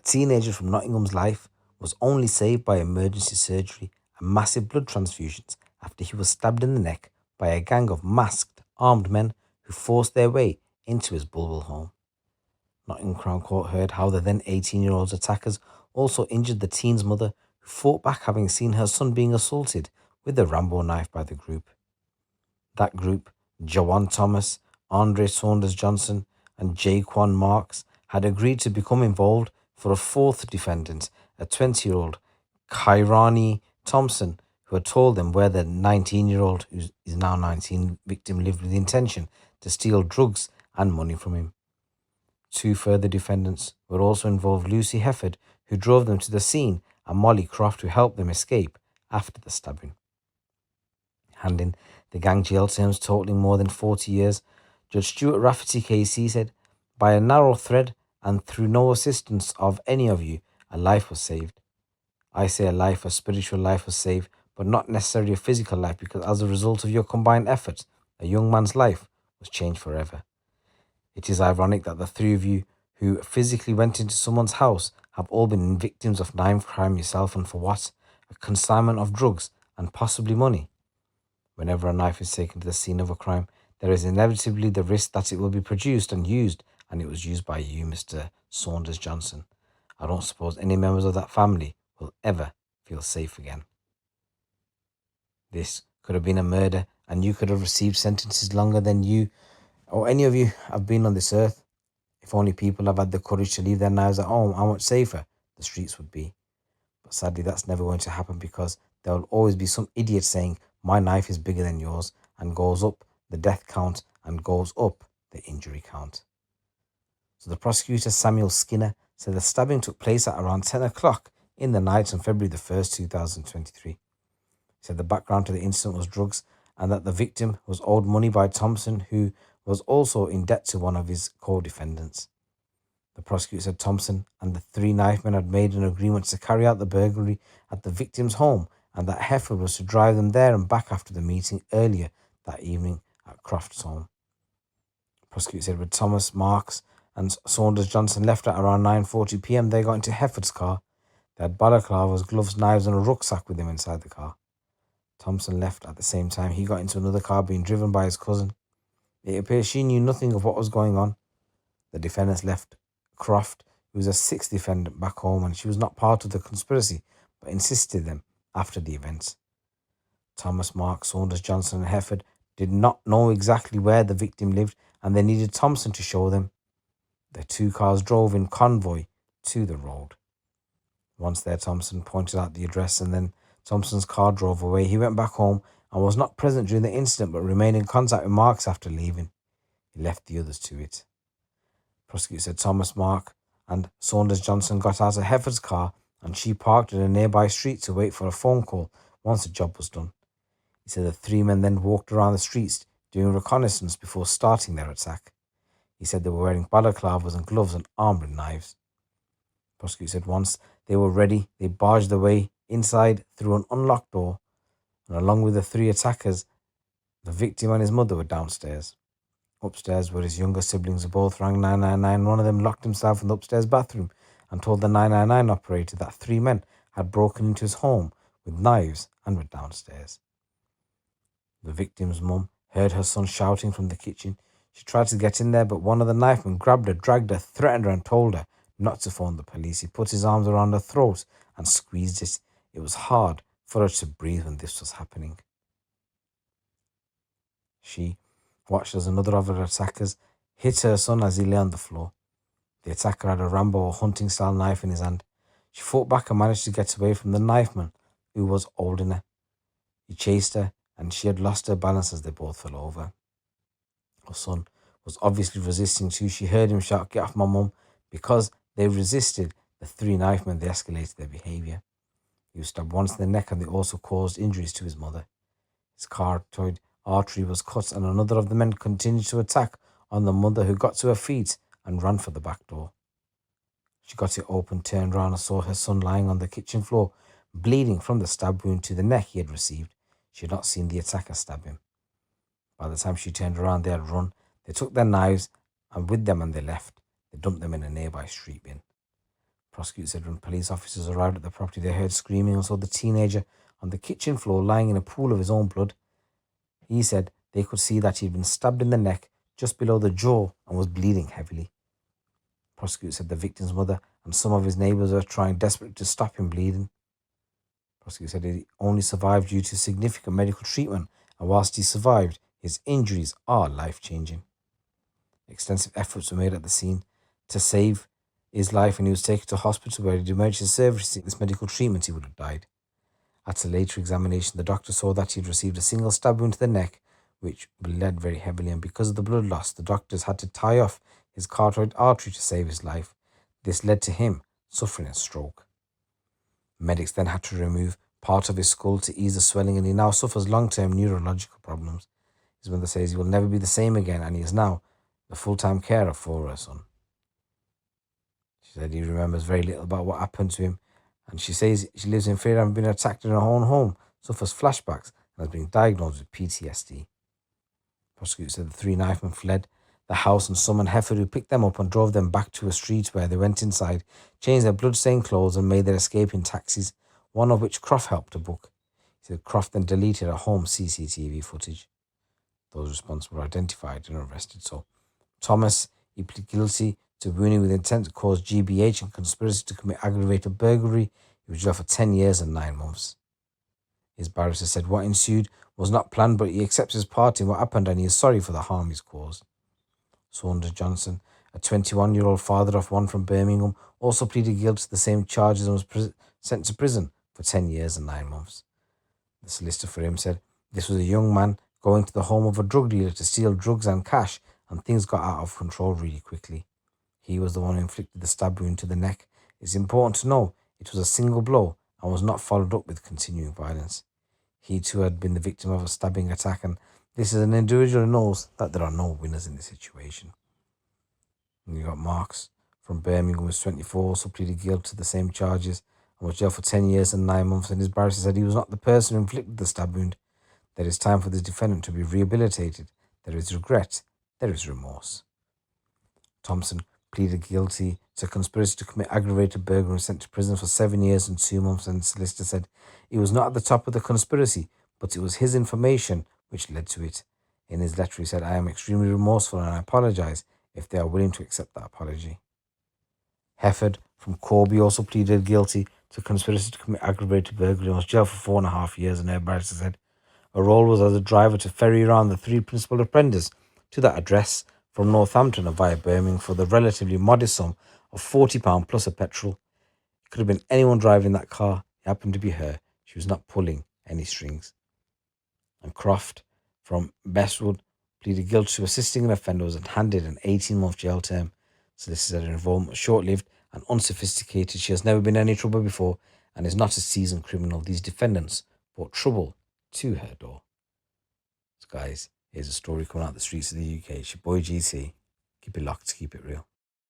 teenager from Nottingham's life was only saved by emergency surgery and massive blood transfusions after he was stabbed in the neck by a gang of masked, armed men who forced their way into his Bulwell home. Nottingham Crown Court heard how the then 18-year-old's attackers also injured the teen's mother, who fought back having seen her son being assaulted with a Rambo knife by the group. That group, Jawan Thomas, Andre Saunders Johnson, and Jaquan Marks, had agreed to become involved for a fourth defendant, a 20-year-old Kairani Thompson, who had told them where the 19-year-old, who is now 19, victim lived with the intention to steal drugs and money from him. Two further defendants were also involved: Lucy Hefford, who drove them to the scene, and Molly Croft, who helped them escape after the stabbing. Handing the gang jail terms totaling more than 40 years, Judge Stuart Rafferty KC said, "By a narrow thread and through no assistance of any of you, a life was saved. I say a spiritual life was saved, but not necessarily a physical life, because as a result of your combined efforts, a young man's life was changed forever. It is ironic that the three of you who physically went into someone's house have all been victims of knife crime yourself, and for what? A consignment of drugs and possibly money. Whenever a knife is taken to the scene of a crime, there is inevitably the risk that it will be produced and used, and it was used by you, Mr. Saunders Johnson. I don't suppose any members of that family will ever feel safe again. This could have been a murder, and you could have received sentences longer than you or any of you have been on this earth. If only people have had the courage to leave their knives at home, how much safer the streets would be. But sadly, that's never going to happen, because there will always be some idiot saying, my knife is bigger than yours, and goes up the death count and goes up the injury count." So the prosecutor, Samuel Skinner, said the stabbing took place at around 10 o'clock in the night on February the 1st, 2023. He said the background to the incident was drugs, and that the victim was owed money by Thompson, who was also in debt to one of his co-defendants. The prosecutor said Thompson and the three knife men had made an agreement to carry out the burglary at the victim's home, and that Hefford was to drive them there and back after the meeting earlier that evening at Croft's home. The prosecutor said with Thomas, Marks and Saunders Johnson left at around 9:40 p.m, they got into Hefford's car. They had balaclavas, gloves, knives and a rucksack with them inside the car. Thompson left at the same time. He got into another car being driven by his cousin. It appears she knew nothing of what was going on. The defendants left Croft, who was a sixth defendant, back home, and she was not part of the conspiracy, but insisted them after the events. Thomas, Mark, Saunders, Johnson and Hefford did not know exactly where the victim lived, and they needed Thompson to show them. The two cars drove in convoy to the road. Once there, Thompson pointed out the address, and then Thompson's car drove away. He went back home and was not present during the incident, but remained in contact with Marks after leaving. He left the others to it. The prosecutor said Thomas, Mark and Saunders Johnson got out of Hefford's car, and she parked in a nearby street to wait for a phone call once the job was done. He said the three men then walked around the streets doing reconnaissance before starting their attack. He said they were wearing balaclavas and gloves and armed with knives. The prosecutor said once they were ready, they barged their way inside through an unlocked door, and along with the three attackers, the victim and his mother were downstairs. Upstairs, where his younger siblings both rang 999, one of them locked himself in the upstairs bathroom and told the 999 operator that three men had broken into his home with knives and were downstairs. The victim's mum heard her son shouting from the kitchen. She tried to get in there, but one of the knife men grabbed her, dragged her, threatened her and told her not to phone the police. He put his arms around her throat and squeezed it. It was hard for her to breathe when this was happening. She watched as another of her attackers hit her son as he lay on the floor. The attacker had a Rambo or hunting-style knife in his hand. She fought back and managed to get away from the knifeman, who was holding her. He chased her, and she had lost her balance as they both fell over. Her son was obviously resisting too. She heard him shout, "Get off my mum." Because they resisted, the three knifemen, they escalated their behaviour. He was stabbed once in the neck, and they also caused injuries to his mother. His carotid artery was cut, and another of the men continued to attack on the mother, who got to her feet and ran for the back door. She got it open, turned around and saw her son lying on the kitchen floor, bleeding from the stab wound to the neck he had received. She had not seen the attacker stab him. By the time she turned around, they had run. They took their knives and with them and they left. They dumped them in a nearby street bin. Prosecutor said when police officers arrived at the property, they heard screaming and saw the teenager on the kitchen floor lying in a pool of his own blood. He said they could see that he'd been stabbed in the neck just below the jaw and was bleeding heavily. Prosecutor said the victim's mother and some of his neighbours were trying desperately to stop him bleeding. Prosecutor said he only survived due to significant medical treatment, and whilst he survived, his injuries are life-changing. Extensive efforts were made at the scene to save his life, and he was taken to hospital where he emerged his service. This medical treatment, he would have died. At a later examination, the doctor saw that he had received a single stab wound to the neck, which bled very heavily, and because of the blood loss, the doctors had to tie off his carotid artery to save his life. This led to him suffering a stroke. Medics then had to remove part of his skull to ease the swelling, and he now suffers long-term neurological problems. His mother says he will never be the same again, and he is now the full-time carer for her son. She said he remembers very little about what happened to him, and she says she lives in fear of having been attacked in her own home, suffers flashbacks, and has been diagnosed with PTSD. Prosecutor said the three knifemen fled the house and summoned Hefford, who picked them up and drove them back to a street where they went inside, changed their blood-stained clothes, and made their escape in taxis, one of which Croft helped to book. He said Croft then deleted her home CCTV footage. Those responsible were identified and arrested. So Thomas, he pleaded guilty to wounding with intent to cause GBH and conspiracy to commit aggravated burglary. He was jailed for 10 years and 9 months. His barrister said what ensued was not planned, but he accepts his part in what happened and he is sorry for the harm he's caused. Saunders Johnson, a 21-year-old father of one from Birmingham, also pleaded guilty to the same charges and was sent to prison for 10 years and 9 months. The solicitor for him said this was a young man going to the home of a drug dealer to steal drugs and cash, and things got out of control really quickly. He was the one who inflicted the stab wound to the neck. It's important to know it was a single blow and was not followed up with continuing violence. He too had been the victim of a stabbing attack, and this is an individual who knows that there are no winners in this situation. And you got Marks from Birmingham, who was 24, also pleaded guilty to the same charges and was jailed for 10 years and 9 months, and his barrister said he was not the person who inflicted the stab wound. There is time for this defendant to be rehabilitated. There is regret. There is remorse. Thompson pleaded guilty to conspiracy to commit aggravated burglary and sent to prison for 7 years and 2 months, and the solicitor said he was not at the top of the conspiracy, but it was his information which led to it. In his letter he said, I am extremely remorseful and I apologise if they are willing to accept that apology. Hefford from Corby also pleaded guilty to conspiracy to commit aggravated burglary and was jailed for 4.5 years, and her barrister said her role was as a driver to ferry around the 3 principal apprentices to that address from Northampton and via Birmingham for the relatively modest sum of £40 plus a petrol. It could have been anyone driving that car. It happened to be her. She was not pulling any strings. And Croft from Bestwood pleaded guilty to assisting an offender and handed an 18-month jail term. Solicitor said her involvement was short-lived and unsophisticated. She has never been in any trouble before and is not a seasoned criminal. These defendants brought trouble to her door. So guys, here's a story coming out of the streets of the UK. It's your boy GT. Keep it locked, keep it real.